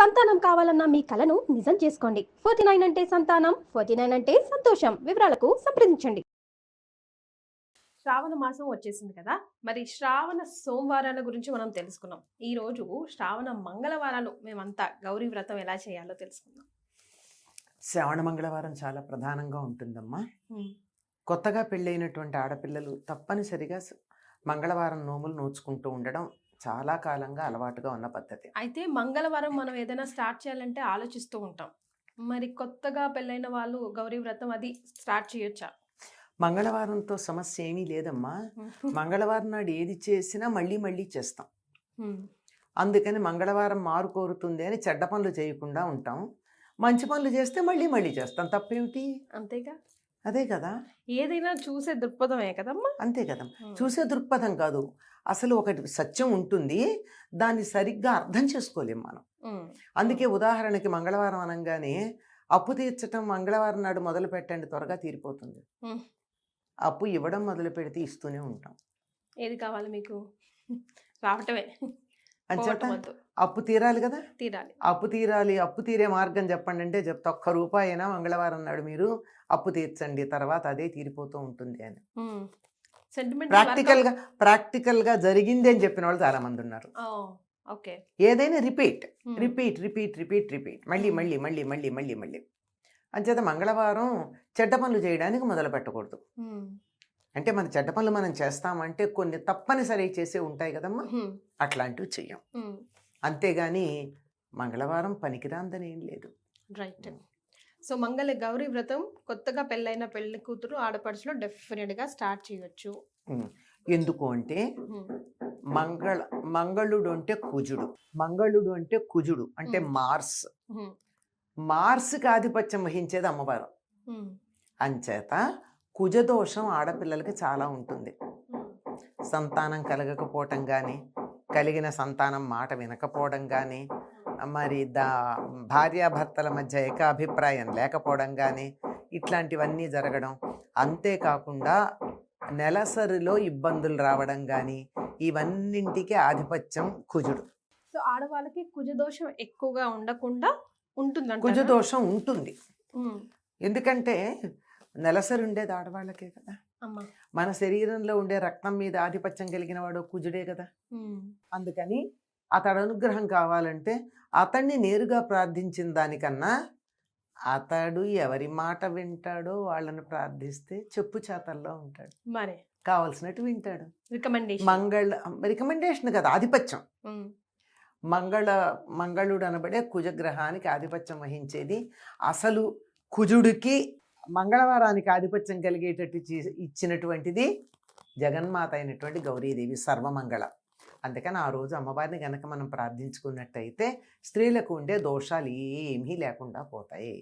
సంతానం కావాలన్న మీ కలను నిజం చేసుకోండి. 49 అంటే సంతానం, 49 అంటే సంతోషం. వివరాలకు సంప్రదించండి. శ్రావణ మాసం వచ్చేసింది కదా, మరి శ్రావణ సోమవారాల గురించి మనం తెలుసుకున్నాం. ఈ రోజు శ్రావణ మంగళవారాలు మేమంతా గౌరీ వ్రతం ఎలా చేయాలో తెలుసుకుందాం. శ్రావణ మంగళవారం చాలా ప్రధానంగా ఉంటుందమ్మా. కొత్తగా పెళ్ళైనటువంటి ఆడపిల్లలు తప్పనిసరిగా మంగళవారం నోములు నోచుకుంటూ ఉండడం చాలా కాలంగా అలవాటుగా ఉన్న పద్ధతి. అయితే మంగళవారం మనం ఏదైనా స్టార్ట్ చేయాలంటే ఆలోచిస్తూ ఉంటాం. మరి కొత్తగా పెళ్ళైన వాళ్ళు గౌరీ వ్రతం అది స్టార్ట్ చేయొచ్చా? మంగళవారంతో సమస్య ఏమీ లేదమ్మా. మంగళవారం నాడు ఏది చేసినా మళ్ళీ మళ్ళీ చేస్తాం. అందుకని మంగళవారం మారు కోరుతుంది అని చెడ్డ పనులు చేయకుండా ఉంటాం. మంచి పనులు చేస్తే మళ్ళీ మళ్ళీ చేస్తాం. తప్పేమిటి? అంతేగా. అదే కదా, ఏదైనా చూసే దృక్పథమే కదమ్మా. అంతే కదా, చూసే దృక్పథం కాదు. అసలు ఒకటి సత్యం ఉంటుంది, దాన్ని సరిగ్గా అర్థం చేసుకోలేం మనం. అందుకే ఉదాహరణకి మంగళవారం అనగానే అప్పు తీర్చడం మంగళవారం నాడు మొదలు పెట్టండి, త్వరగా తీరిపోతుంది. అప్పు ఇవ్వడం మొదలు పెడితే ఇస్తూనే ఉంటాం. ఏది కావాలి మీకు? రావటమే అంచేత అప్పు తీరాలి కదా, తీరాలి. అప్పు తీరాలి. అప్పు తీరే మార్గం చెప్పండి అంటే చెప్తా. ₹1 అయినా మంగళవారం నాడు మీరు అప్పు తీర్చండి, తర్వాత అదే తీరిపోతూ ఉంటుంది అని. ప్రాక్టికల్గా జరిగింది అని చెప్పిన వాళ్ళు చాలా మంది ఉన్నారు. ఏదైనా repeat repeat repeat repeat repeat మళ్ళీ మళ్ళీ మళ్ళీ మళ్ళీ మళ్ళీ మళ్ళీ. అంచేత మంగళవారం చెడ్డ పనులు చేయడానికి మొదలు పెట్టకూడదు. అంటే మన చెడ్డ పనులు మనం చేస్తామంటే కొన్ని తప్పనిసరి చేసే ఉంటాయి కదమ్మా, అట్లాంటివి చెయ్యం. అంతేగాని మంగళవారం పనికిరాందని ఏం లేదు. రైట్. సో మంగళ గౌరీ వ్రతం కొత్తగా పెళ్ళైన పెళ్లి కూతురు ఆడపడుచులో డెఫినెట్గా స్టార్ట్ చేయొచ్చు. ఎందుకు అంటే మంగళుడు అంటే కుజుడు, మంగళుడు అంటే కుజుడు అంటే మార్స్కి ఆధిపత్యం వహించేది అమ్మవారు. అంచేత కుజదోషం ఆడపిల్లలకి చాలా ఉంటుంది. సంతానం కలగకపోవటం కానీ, కలిగిన సంతానం మాట వినకపోవడం కానీ, మరి భార్యాభర్తల మధ్య ఏకాభిప్రాయం లేకపోవడం కానీ, ఇట్లాంటివన్నీ జరగడం. అంతేకాకుండా నెలసరిలో ఇబ్బందులు రావడం కానీ, ఇవన్నింటికి ఆధిపత్యం కుజుడు. సో ఆడవాళ్ళకి కుజదోషం ఎక్కువగా ఉండకుండా ఉంటుంది. కుజదోషం ఉంటుంది, ఎందుకంటే నెలసరి ఉండేది ఆడవాళ్ళకే కదా. మన శరీరంలో ఉండే రక్తం మీద ఆధిపత్యం కలిగిన వాడు కుజుడే కదా. అందుకని అతడు అనుగ్రహం కావాలంటే అతన్ని నేరుగా ప్రార్థించిన దానికన్నా అతడు ఎవరి మాట వింటాడో వాళ్ళని ప్రార్థిస్తే చెప్పు చేతల్లో ఉంటాడు, మరి కావాల్సినట్టు వింటాడు. రికమెండేషన్ కదా, ఆధిపత్యం. మంగళుడు అనబడే కుజగ్రహానికి ఆధిపత్యం వహించేది. అసలు కుజుడికి మంగళవారానికి ఆధిపత్యం కలిగేటట్టు ఇచ్చినటువంటిది జగన్మాత అయినటువంటి గౌరీదేవి, సర్వమంగళ. అందుకని ఆ రోజు అమ్మవారిని కనుక మనం ప్రార్థించుకున్నట్టయితే స్త్రీలకు ఉండే దోషాలు ఏమీ లేకుండా పోతాయి.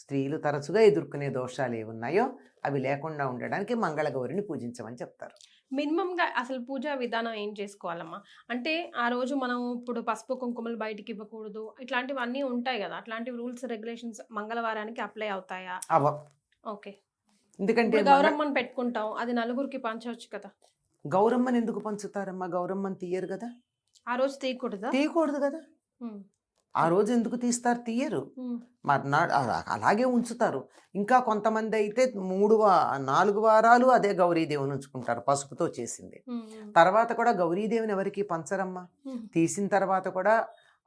స్త్రీలు తరచుగా ఎదుర్కొనే దోషాలు ఏమున్నాయో అవి లేకుండా ఉండడానికి మంగళగౌరిని పూజించమని చెప్తారు. మినిమంగా అసలు పూజా విధానం ఏం చేసుకోవాలమ్మా? అంటే ఆ రోజు మనం ఇప్పుడు పసుపు కుంకుమలు బయటికి ఇవ్వకూడదు, ఇట్లాంటివన్నీ ఉంటాయి కదా. అట్లాంటి రూల్స్ రెగ్యులేషన్స్ మంగళవారానికి అప్లై అవుతాయా? ఓకే. ఎందుకంటే గౌరమ్మని పెట్టుకుంటాం, అది నలుగురికి పంచవచ్చు కదా. గౌరమ్మని ఎందుకు పంచుతారమ్మా? గౌరమ్మని తీయరు కదా. ఆ రోజు తీయకూడదు కదా. ఆ రోజు ఎందుకు తీస్తారు? తీయరు. మర్నాడు అలాగే ఉంచుతారు. ఇంకా కొంతమంది అయితే 4 వారాలు అదే గౌరీదేవిని ఉంచుకుంటారు, పసుపుతో చేసింది. తర్వాత కూడా గౌరీదేవిని ఎవరికి పంచరమ్మా. తీసిన తర్వాత కూడా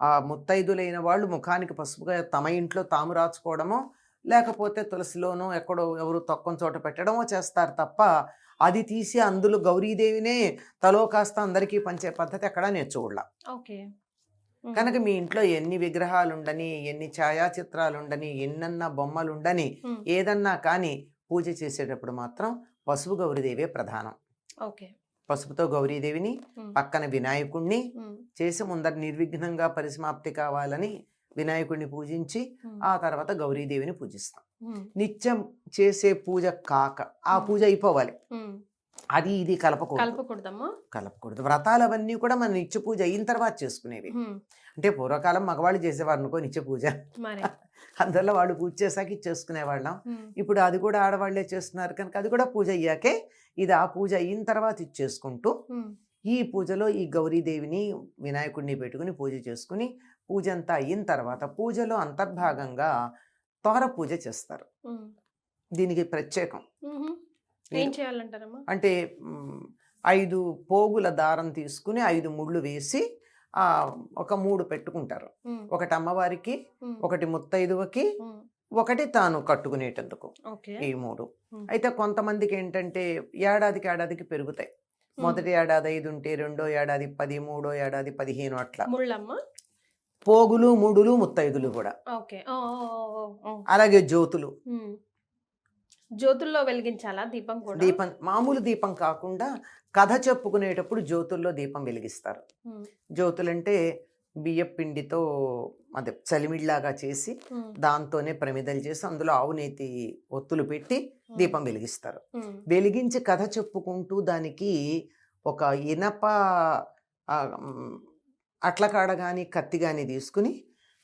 ఆ ముత్తైదులైన వాళ్ళు ముఖానికి పసుపుగా తమ ఇంట్లో తాము రాచుకోవడమో, లేకపోతే తులసిలోనో ఎక్కడో ఎవరు తొక్కని చోట పెట్టడమో చేస్తారు తప్ప అది తీసి అందులో గౌరీదేవినే తలో కాస్త అందరికీ పంచే పద్ధతి ఎక్కడా నేర్చుకోవాల. కనుక మీ ఇంట్లో ఎన్ని విగ్రహాలు ఉండని, ఎన్ని ఛాయాచిత్రాలు ఉండని, ఎన్నన్నా బొమ్మలు ఉండని, ఏదన్నా కానీ పూజ చేసేటప్పుడు మాత్రం పసుపు గౌరీదేవే ప్రధానం. పసుపుతో గౌరీదేవిని, పక్కన వినాయకుడిని చేసి ముందర నిర్విఘ్నంగా పరిసమాప్తి కావాలని వినాయకుడిని పూజించి ఆ తర్వాత గౌరీదేవిని పూజిస్తాం. నిత్యం చేసే పూజ కాక ఆ పూజ అయిపోవాలి, అది ఇది కలపకూడదు. వ్రతాలు అవన్నీ కూడా మన నిత్య పూజ అయిన తర్వాత చేసుకునేవి. అంటే పూర్వకాలం మగవాళ్ళు చేసేవారు అనుకో నిత్య పూజ, అందువల్ల వాళ్ళు పూజ చేశాక చేసుకునేవాళ్ళం. ఇప్పుడు అది కూడా ఆడవాళ్లే చేస్తున్నారు కనుక అది కూడా పూజ అయ్యాకే ఇది ఆ పూజ అయిన తర్వాత ఇచ్చేసుకుంటూ ఈ పూజలో ఈ గౌరీదేవిని వినాయకుడిని పెట్టుకుని పూజ చేసుకుని పూజ అంతా అయిన తర్వాత పూజలో అంతర్భాగంగా తోర పూజ చేస్తారు. దీనికి ప్రత్యేకం. ఏం చేయాలంటారమ్మా? అంటే 5 పోగుల దారం తీసుకుని 5 ముళ్ళు వేసి ఒక 3 పెట్టుకుంటారు. ఒకటి అమ్మవారికి, ఒకటి ముత్తైదువకి, ఒకటి తాను కట్టుకునేటందుకు, ఈ 3. అయితే కొంతమందికి ఏంటంటే ఏడాదికి పెరుగుతాయి. మొదటి ఏడాది 5 ఉంటే, రెండో ఏడాది 10, మూడో ఏడాది 15 అట్లా పోగులు, ముడులు, ముత్తైదులు కూడా. అలాగే జ్యోతులు, జ్యోతుల్లో వెలిగించాలా దీపం కూడా? దీపం మామూలు దీపం కాకుండా కథ చెప్పుకునేటప్పుడు జ్యోతుల్లో దీపం వెలిగిస్తారు. జ్యోతులంటే బియ్యం పిండితో అదే చలిమిడిలాగా చేసి దాంతోనే ప్రమిదలు చేసి అందులో ఆవునేతి ఒత్తులు పెట్టి దీపం వెలిగిస్తారు. వెలిగించి కథ చెప్పుకుంటూ దానికి ఒక ఇనప అట్లకాడ కానీ కత్తి కానీ తీసుకుని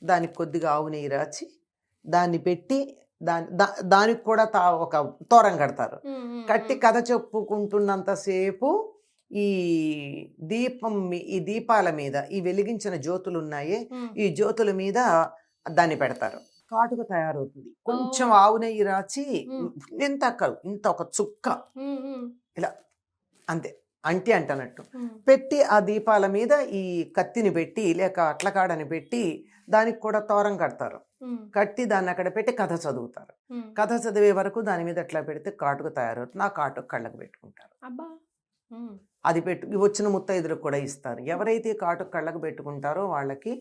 దానికి కొద్దిగా ఆవు నెయ్యి రాచి దాన్ని పెట్టి దానికి కూడా ఒక తోరం కడతారు. కట్టి కథ చెప్పుకుంటున్నంతసేపు ఈ దీపాల మీద ఈ వెలిగించిన జ్యోతులు ఉన్నాయే, ఈ జ్యోతుల మీద దాన్ని పెడతారు. కాటుక తయారవుతుంది. కొంచెం ఆవు నెయ్యి రాచి ఇంత ఒక చుక్క ఇలా అంతే అంటనట్టు పెట్టి ఆ దీపాల మీద ఈ కత్తిని పెట్టి లేక అట్లకాడని పెట్టి దానికి కూడా తోరం కడతారు. కట్టి దాన్ని అక్కడ పెట్టి కథ చదువుతారు. కథ చదివే వరకు దాని మీద ఎట్లా పెడితే కాటుక తయారవుతుంది. ఆ కాటుక కళ్ళకు పెట్టుకుంటారు. అది వచ్చిన ముత్తైదులకు కూడా ఇస్తారు. ఎవరైతే కాటుక కళ్ళకు పెట్టుకుంటారో వాళ్ళకి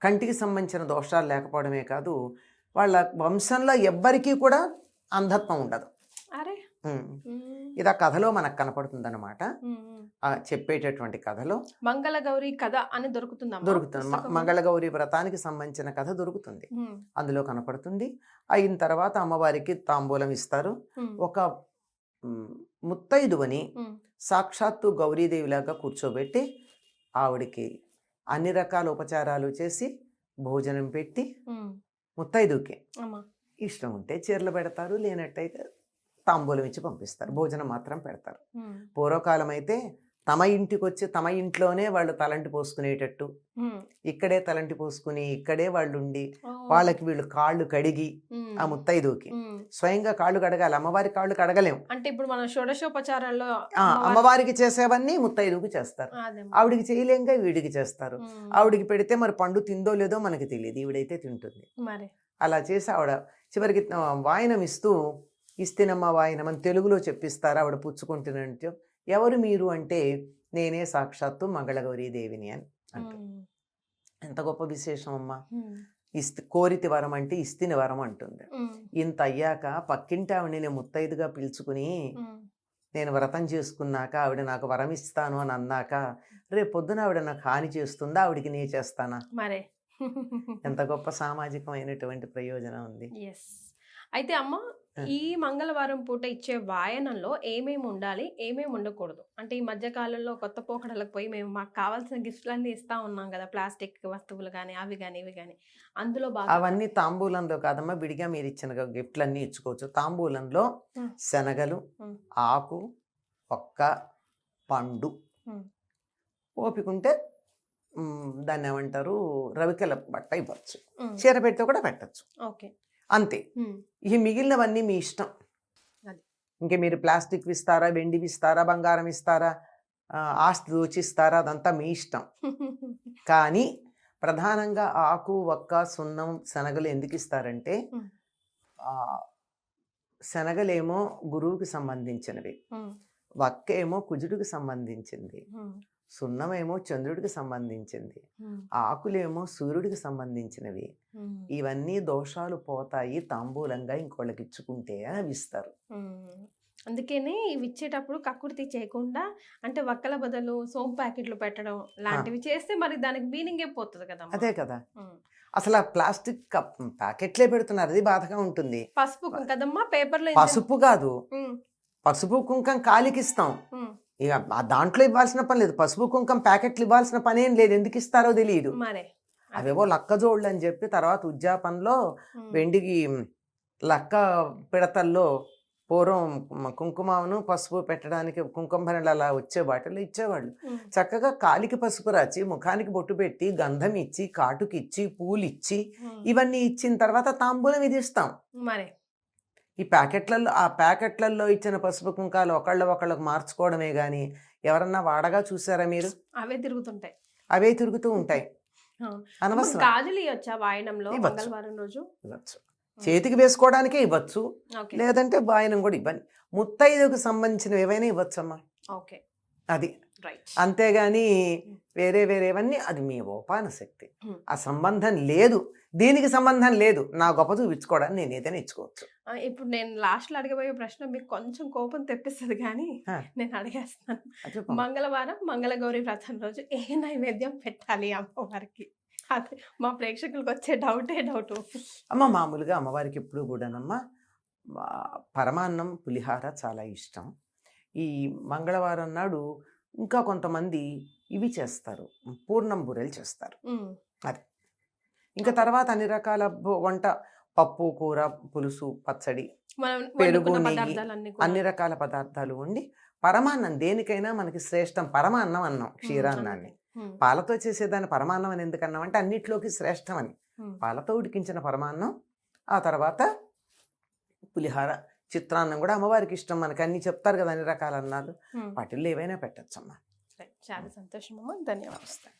కంటికి సంబంధించిన దోషాలు లేకపోవడమే కాదు, వాళ్ళ వంశంలో ఎవ్వరికీ కూడా అంధత్వం ఉండదు. ఇది ఆ కథలో మనకు కనపడుతుంది అనమాట. చెప్పేటటువంటి కథలో మంగళగౌరి కథ అని దొరుకుతుంది. మంగళగౌరి వ్రతానికి సంబంధించిన కథ దొరుకుతుంది, అందులో కనపడుతుంది. అయిన తర్వాత అమ్మవారికి తాంబూలం ఇస్తారు. ఒక ముత్తైదువని సాక్షాత్తు గౌరీదేవిలాగా కూర్చోబెట్టి ఆవిడికి అన్ని రకాల ఉపచారాలు చేసి భోజనం పెట్టి ముత్తైదుకి ఇష్టం ఉంటే చీరలు పెడతారు, లేనట్టయితే తాంబూలం ఇచ్చి పంపిస్తారు. భోజనం మాత్రం పెడతారు. పూర్వకాలం అయితే తమ ఇంటికి వచ్చి తమ ఇంట్లోనే వాళ్ళు తలంటి పోసుకునేటట్టు, ఇక్కడే తలంటి పోసుకుని ఇక్కడే వాళ్ళు ఉండి వాళ్ళకి వీళ్ళు కాళ్ళు కడిగి ఆ ముత్తైదుకి స్వయంగా కాళ్ళు కడగాలి. అమ్మవారి కాళ్ళు కడగలేం. అంటే ఇప్పుడు మనం షోడశోపచారాల్లో అమ్మవారికి చేసేవన్నీ ముత్తైదుకి చేస్తారు. ఆవిడికి చేయలేంగా వీడికి చేస్తారు. ఆవిడికి పెడితే మరి పండు తిందో లేదో మనకి తెలియదు, ఈవిడైతే తింటుంది. అలా చేసి ఆవిడ చివరికి వాయనం ఇస్తేనమ్మా వాయనం అని తెలుగులో చెప్పిస్తారు. ఆవిడ పుచ్చుకుంటున్నట్టు ఎవరు మీరు అంటే నేనే సాక్షాత్తు మంగళగౌరీ దేవిని అని అంటారు. ఎంత గొప్ప విశేషం అమ్మా. కోరితి వరం అంటే ఇస్తిని వరం అంటుంది. ఇంత అయ్యాక పక్కింటి ఆవిడ నేను ముత్తైదుగా పిలుచుకుని నేను వ్రతం చేసుకున్నాక ఆవిడ నాకు వరం ఇస్తాను అని అన్నాక రేపు పొద్దున ఆవిడ నాకు హాని చేస్తుందా, ఆవిడికి నే చేస్తానా? మరే ఎంత గొప్ప సామాజికమైనటువంటి ప్రయోజనం ఉంది. అయితే అమ్మ, ఈ మంగళవారం పూట ఇచ్చే వాయనంలో ఏమేమి ఉండాలి, ఏమేమి ఉండకూడదు? అంటే ఈ మధ్య కాలంలో కొత్త పోకడలకు పోయి మేము మాకు కావాల్సిన గిఫ్ట్లన్నీ ఇస్తా ఉన్నాం కదా, ప్లాస్టిక్ వస్తువులు కానీ అవి కానీ ఇవి కానీ, అందులో అవన్నీ తాంబూలంలో కాదమ్మా, విడిగా మీరు ఇచ్చిన గిఫ్ట్లన్నీ ఇచ్చుకోవచ్చు. తాంబూలంలో శనగలు, ఆకు, ఒక్క, పండు, ఓపికంటే దాన్ని ఏమంటారు రవికెల బట్ట ఇవ్వచ్చు. చీర పెడితే కూడా పెట్టచ్చు. అంతే. ఈ మిగిలినవన్నీ మీ ఇష్టం. ఇంకే మీరు ప్లాస్టిక్ ఇస్తారా, వెండి ఇస్తారా, బంగారం ఇస్తారా, ఆస్తి దోచిస్తారా, అదంతా మీ ఇష్టం. కానీ ప్రధానంగా ఆకు, ఒక్క, సున్నం, శనగలు ఎందుకు ఇస్తారంటే శనగలేమో గురువుకి సంబంధించినవి, ఒక్క ఏమో కుజుడికి సంబంధించింది, సున్నమేమో చంద్రుడికి సంబంధించింది, ఆకులేమో సూర్యుడికి సంబంధించినవి. ఇవన్నీ దోషాలు పోతాయి తాంబూలంగా ఇంకోళ్ళకి ఇచ్చుకుంటే అని అవి ఇస్తారు. అందుకనే ఇవి ఇచ్చేటప్పుడు కక్కుర్తి చేయకుండా, అంటే వక్కల బదులు సోంపు ప్యాకెట్లు పెట్టడం లాంటివి చేస్తే మరి దానికి మీనింగ్ పోతుంది కదా. అదే కదా, అసలు ఆ ప్లాస్టిక్ ప్యాకెట్లే పెడుతున్నారు, అది బాధగా ఉంటుంది. పసుపు కదమ్మా, పేపర్లో పసుపు కాదు, పసుపు కుంకం కాలికి ఇస్తాం, ఇక దాంట్లో ఇవ్వాల్సిన పని లేదు. పసుపు కుంకం ప్యాకెట్లు ఇవ్వాల్సిన పని ఏం లేదు, ఎందుకు ఇస్తారో తెలియదు. అవేవో లక్క జోళ్ళు అని చెప్పి తర్వాత ఉద్యాపనలో వెండికి లక్క పిడతల్లో పూర్వం కుంకుమను పసుపు పెట్టడానికి కుంకుమ భరణలు అలా వచ్చే వాటిలో ఇచ్చేవాళ్ళు. చక్కగా కాలికి పసుపు రాచి ముఖానికి బొట్టు పెట్టి గంధం ఇచ్చి కాటుకి ఇచ్చి పూలు ఇచ్చి ఇవన్నీ ఇచ్చిన తర్వాత తాంబూలం ఇది ఇస్తాం. మరి ఈ ప్యాకెట్లలో ఇచ్చిన పసుపు కుంకాలు ఒకళ్ళకు మార్చుకోవడమే గాని ఎవరన్నా వాడగా చూసారా మీరు? అవే తిరుగుతుంటాయి, అవే తిరుగుతూ ఉంటాయి. అనవసరం. గాజులు ఇవ్వచ్చా వాయనంలో మంగళవారం రోజు? ఇవ్వచ్చు, చేతికి వేసుకోవడానికే ఇవ్వచ్చు, లేదంటే వాయనం కూడా ఇవ్వండి. ముత్తైదుకు సంబంధించినవి ఏవైనా ఇవ్వచ్చమ్మా. ఓకే, అది అంతేగాని వేరేవన్నీ అది మీ ఓపాన శక్తి. ఆ సంబంధం లేదు, దీనికి సంబంధం లేదు. నా గొప్ప చూపించుకోవడానికి నేను ఏదైనా ఇచ్చుకోవచ్చు. ఇప్పుడు నేను లాస్ట్ లో అడగబోయే ప్రశ్న మీకు కొంచెం కోపం తెప్పిస్తుంది కానీ నేను అడిగేస్తాను. మంగళవారం మంగళగౌరి వ్రతం రోజు ఏ నైవేద్యం పెట్టాలి అమ్మవారికి? అదే మా ప్రేక్షకులకు వచ్చే డౌట్. అమ్మ మామూలుగా అమ్మవారికి ఎప్పుడు కూడానమ్మా పరమాన్నం పులిహార చాలా ఇష్టం. ఈ మంగళవారం నాడు ఇంకా కొంతమంది ఇవి చేస్తారు, పూర్ణం బూరెలు చేస్తారు. అది ఇంకా తర్వాత అన్ని రకాల వంట, పప్పు, కూర, పులుసు, పచ్చడి, పెరుగు, నెయ్యి, అన్ని రకాల పదార్థాలు ఉండి పరమాన్నం దేనికైనా మనకి శ్రేష్టం. పరమాన్నం అన్నాం క్షీరాన్నాన్ని. పాలతో చేసేదాన్ని పరమాన్నం అని ఎందుకన్నాం అంటే అన్నిట్లోకి శ్రేష్టం అని. పాలతో ఉడికించిన పరమాన్నం, ఆ తర్వాత పులిహార, చిత్రాన్నం కూడా అమ్మవారికి ఇష్టం. మనకి అన్ని చెప్తారు కదా అన్ని రకాల అన్నాలు, వాటిల్లో ఏవైనా పెట్టచ్చమ్మా. చాలా సంతోషం అమ్మా, ధన్యవాదాలు.